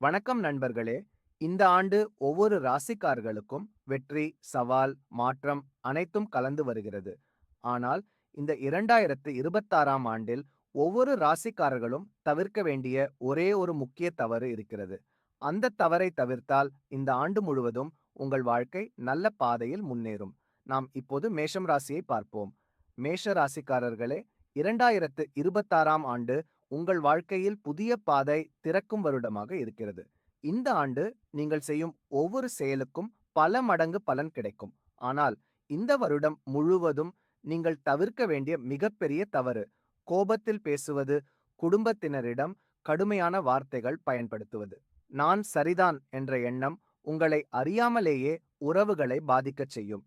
வணக்கம் நண்பர்களே. இந்த ஆண்டு ஒவ்வொரு ராசிக்காரர்களுக்கும் வெற்றி, சவால், மாற்றம் அனைத்தும் கலந்து வருகிறது. ஆனால் இந்த 2026ஆம் ஆண்டில் ஒவ்வொரு ராசிக்காரர்களும் தவிர்க்க வேண்டிய ஒரே ஒரு முக்கிய தவறு இருக்கிறது. அந்த தவறை தவிர்த்தால் இந்த ஆண்டு முழுவதும் உங்கள் வாழ்க்கை நல்ல பாதையில் முன்னேறும். நாம் இப்போது மேஷம் ராசியை பார்ப்போம். மேஷ ராசிக்காரர்களே, 2026ஆம் ஆண்டு உங்கள் வாழ்க்கையில் புதிய பாதை திறக்கும் வருடமாக இருக்கிறது. இந்த ஆண்டு நீங்கள் செய்யும் ஒவ்வொரு செயலுக்கும் பல மடங்கு பலன் கிடைக்கும். ஆனால் இந்த வருடம் முழுவதும் நீங்கள் தவிர்க்க வேண்டிய மிகப்பெரிய தவறு கோபத்தில் பேசுவது, குடும்பத்தினரிடம் கடுமையான வார்த்தைகள் பயன்படுத்துவது. நான் சரிதான் என்ற எண்ணம் உங்களை அறியாமலேயே உறவுகளை பாதிக்கச் செய்யும்.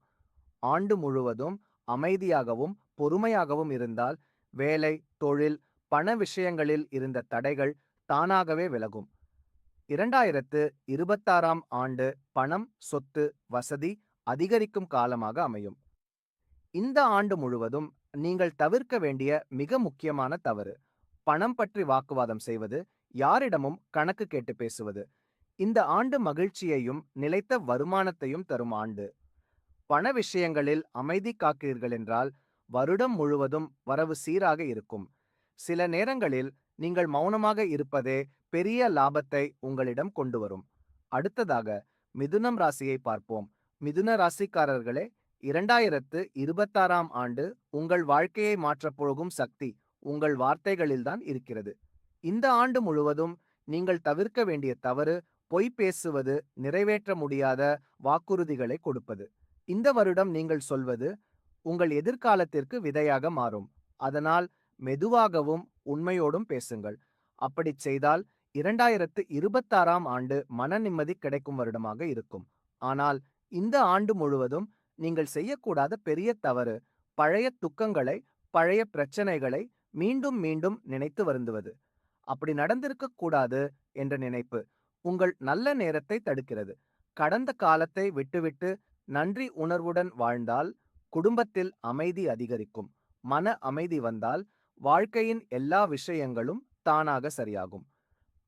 ஆண்டு முழுவதும் அமைதியாகவும் பொறுமையாகவும் இருந்தால் வேலை, தொழில், பண விஷயங்களில் இருந்த தடைகள் தானாகவே விலகும். 2026ஆம் ஆண்டு பணம், சொத்து, வசதி அதிகரிக்கும் காலமாக அமையும். இந்த ஆண்டு முழுவதும் நீங்கள் தவிர்க்க வேண்டிய மிக முக்கியமான தவறு பணம் பற்றி வாக்குவாதம் செய்வது, யாரிடமும் கணக்கு கேட்டு பேசுவது. இந்த ஆண்டு மகிழ்ச்சியையும் நிலைத்த வருமானத்தையும் தரும் ஆண்டு. பண விஷயங்களில் அமைதி காக்கிறீர்கள் என்றால் வருடம் முழுவதும் வரவு சீராக இருக்கும். சில நேரங்களில் நீங்கள் மௌனமாக இருப்பதே பெரிய லாபத்தை உங்களிடம் கொண்டு வரும். அடுத்ததாக மிதுனம் ராசியை பார்ப்போம். மிதுன ராசிக்காரர்களே, 2026ஆம் ஆண்டு உங்கள் வாழ்க்கையை மாற்றப் போகும் சக்தி உங்கள் வார்த்தைகளில்தான் இருக்கிறது. இந்த ஆண்டு முழுவதும் நீங்கள் தவிர்க்க வேண்டிய தவறு பொய் பேசுவது, நிறைவேற்ற முடியாத வாக்குறுதிகளை கொடுப்பது. இந்த வருடம் நீங்கள் சொல்வது உங்கள் எதிர்காலத்திற்கு விதையாக மாறும். அதனால் மெதுவாகவும் உண்மையோடும் பேசுங்கள். அப்படிச் செய்தால் 2026ஆம் ஆண்டு மன நிம்மதி கிடைக்கும் வருடமாக இருக்கும். ஆனால் இந்த ஆண்டு முழுவதும் நீங்கள் செய்யக்கூடாத பெரிய தவறு பழைய துக்கங்களை, பழைய பிரச்சனைகளை மீண்டும் மீண்டும் நினைத்து வருந்துவது. அப்படி நடந்திருக்கக் கூடாது என்ற நினைப்பு உங்கள் நல்ல நேரத்தை தடுக்கிறது. கடந்த காலத்தை விட்டுவிட்டு நன்றி உணர்வுடன் வாழ்ந்தால் குடும்பத்தில் அமைதி அதிகரிக்கும். மன அமைதி வந்தால் வாழ்க்கையின் எல்லா விஷயங்களும் தானாக சரியாகும்.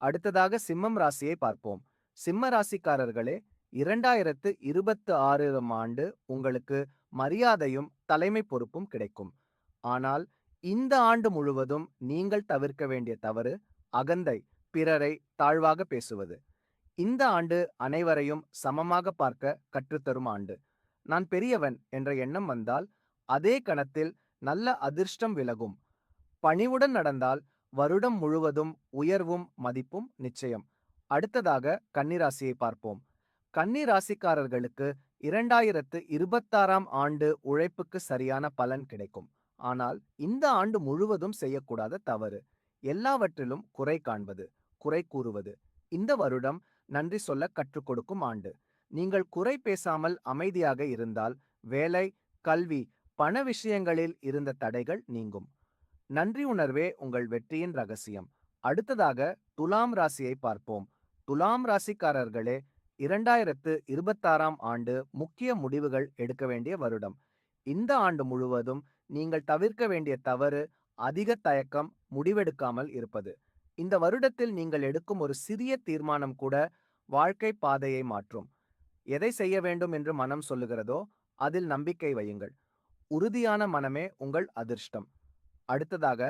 அடுத்ததாக சிம்மம் ராசியை பார்ப்போம். சிம்ம ராசிக்காரர்களே, 2026ஆம் ஆண்டு உங்களுக்கு மரியாதையும் தலைமை பொறுப்பும் கிடைக்கும். ஆனால் இந்த ஆண்டு முழுவதும் நீங்கள் தவிர்க்க வேண்டிய தவறு அகந்தை, பிறரை தாழ்வாக பேசுவது. இந்த ஆண்டு அனைவரையும் சமமாக பார்க்க கற்றுத்தரும் ஆண்டு. நான் பெரியவன் என்ற எண்ணம் வந்தால் அதே கணத்தில் நல்ல அதிர்ஷ்டம் விலகும். பணிவுடன் நடந்தால் வருடம் முழுவதும் உயர்வும் மதிப்பும் நிச்சயம். அடுத்ததாக கன்னிராசியை பார்ப்போம். கன்னிராசிக்காரர்களுக்கு 2026ஆம் ஆண்டு உழைப்புக்கு சரியான பலன் கிடைக்கும். ஆனால் இந்த ஆண்டு முழுவதும் செய்யக்கூடாத தவறு எல்லாவற்றிலும் குறை காண்பது, குறை கூறுவது. இந்த வருடம் நன்றி சொல்ல கற்றுக் கொடுக்கும் ஆண்டு. நீங்கள் குறை பேசாமல் அமைதியாக இருந்தால் வேலை, கல்வி, பண விஷயங்களில் இருந்த தடைகள் நீங்கும். நன்றி உணர்வே உங்கள் வெற்றியின் ரகசியம். அடுத்ததாக துலாம் ராசியை பார்ப்போம். துலாம் ராசிக்காரர்களே, 2026ஆம் ஆண்டு முக்கிய முடிவுகள் எடுக்க வேண்டிய வருடம். இந்த ஆண்டு முழுவதும் நீங்கள் தவிர்க்க வேண்டிய தவறு அதிக தயக்கம், முடிவெடுக்காமல் இருப்பது. இந்த வருடத்தில் நீங்கள் எடுக்கும் ஒரு சிறிய தீர்மானம் கூட வாழ்க்கை பாதையை மாற்றும். எதை செய்ய வேண்டும் என்று மனம் சொல்லுகிறதோ அதில் நம்பிக்கை வையுங்கள். உறுதியான மனமே உங்கள் அதிர்ஷ்டம். அடுத்ததாக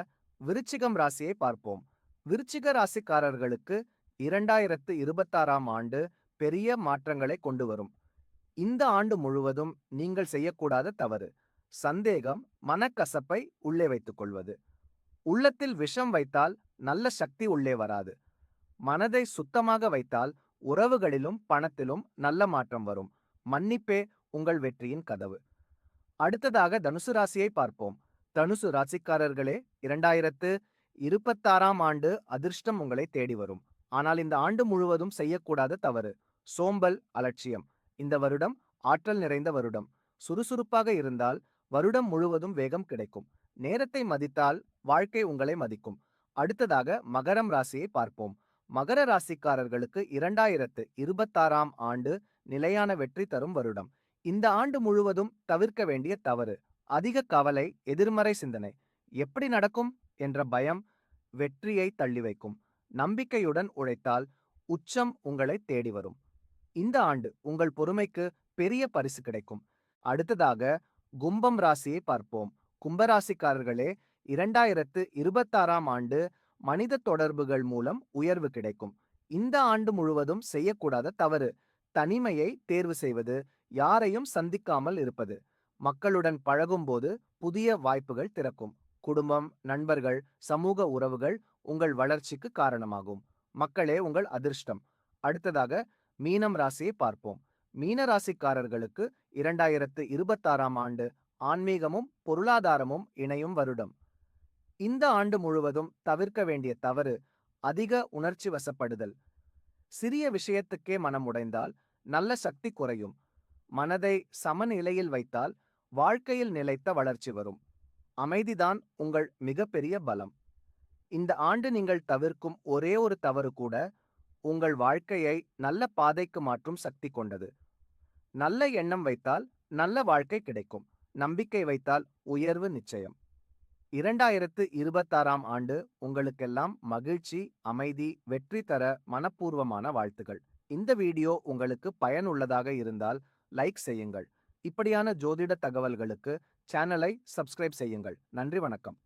விருச்சிகம் ராசியை பார்ப்போம். விருச்சிக ராசிக்காரர்களுக்கு 2026ஆம் ஆண்டு பெரிய மாற்றங்களை கொண்டு வரும். இந்த ஆண்டு முழுவதும் நீங்கள் செய்யக்கூடாத தவறு சந்தேகம், மனக்கசப்பை உள்ளே வைத்துக் கொள்வது. உள்ளத்தில் விஷம் வைத்தால் நல்ல சக்தி உள்ளே வராது. மனதை சுத்தமாக வைத்தால் உறவுகளிலும் பணத்திலும் நல்ல மாற்றம் வரும். மன்னிப்பே உங்கள் வெற்றியின் கதவு. அடுத்ததாக தனுசு ராசியை பார்ப்போம். தனுசு ராசிக்காரர்களே, 2026ஆம் ஆண்டு அதிர்ஷ்டம் உங்களை தேடி வரும். ஆனால் இந்த ஆண்டு முழுவதும் செய்யக்கூடாத தவறு சோம்பல், அலட்சியம். இந்த வருடம் ஆற்றல் நிறைந்த வருடம். சுறுசுறுப்பாக இருந்தால் வருடம் முழுவதும் வேகம் கிடைக்கும். நேரத்தை மதித்தால் வாழ்க்கை உங்களை மதிக்கும். அடுத்ததாக மகரம் ராசியை பார்ப்போம். மகர ராசிக்காரர்களுக்கு 2026ஆம் ஆண்டு நிலையான வெற்றி தரும் வருடம். இந்த ஆண்டு முழுவதும் தவிர்க்க வேண்டிய தவறு அதிக கவலை, எதிர்மறை சிந்தனை. எப்படி நடக்கும் என்ற பயம் வெற்றியை தள்ளி வைக்கும். நம்பிக்கையுடன் உழைத்தால் உச்சம் உங்களை தேடி வரும். இந்த ஆண்டு உங்கள் பொறுமைக்கு பெரிய பரிசு கிடைக்கும். அடுத்ததாக கும்பம் ராசியை பார்ப்போம். கும்பராசிக்காரர்களே, 2026ஆம் ஆண்டு மனித தொடர்புகள் மூலம் உயர்வு கிடைக்கும். இந்த ஆண்டு முழுவதும் செய்யக்கூடாத தவறு தனிமையை தேர்வு செய்வது, யாரையும் சந்திக்காமல் இருப்பது. மக்களுடன் பழகும்போது புதிய வாய்ப்புகள் திறக்கும். குடும்பம், நண்பர்கள், சமூக உறவுகள் உங்கள் வளர்ச்சிக்கு காரணமாகும். மக்களே உங்கள் அதிர்ஷ்டம். அடுத்ததாக மீனம் ராசியை பார்ப்போம். மீன ராசிக்காரர்களுக்கு 2026ஆம் ஆண்டு ஆன்மீகமும் பொருளாதாரமும் இணையும் வருடம். இந்த ஆண்டு முழுவதும் தவிர்க்க வேண்டிய தவறு அதிக உணர்ச்சி வசப்படுதல். சிறிய விஷயத்துக்கே மனம் உடைந்தால் நல்ல சக்தி குறையும். மனதை சமநிலையில் வைத்தால் வாழ்க்கையில் நிலைத்த வளர்ச்சி வரும். அமைதிதான் உங்கள் மிகப்பெரிய பலம். இந்த ஆண்டு நீங்கள் தவிர்க்கும் ஒரே ஒரு தவறு கூட உங்கள் வாழ்க்கையை நல்ல பாதைக்கு மாற்றும் சக்தி கொண்டது. நல்ல எண்ணம் வைத்தால் நல்ல வாழ்க்கை கிடைக்கும். நம்பிக்கை வைத்தால் உயர்வு நிச்சயம். 2026ஆம் ஆண்டு உங்களுக்கெல்லாம் மகிழ்ச்சி, அமைதி, வெற்றி தர மனப்பூர்வமான வாழ்த்துகள். இந்த வீடியோ உங்களுக்கு பயனுள்ளதாக இருந்தால் லைக் செய்யுங்கள். இப்படியான ஜோதிட தகவல்களுக்கு சேனலை சப்ஸ்கிரைப் செய்யுங்கள். நன்றி, வணக்கம்.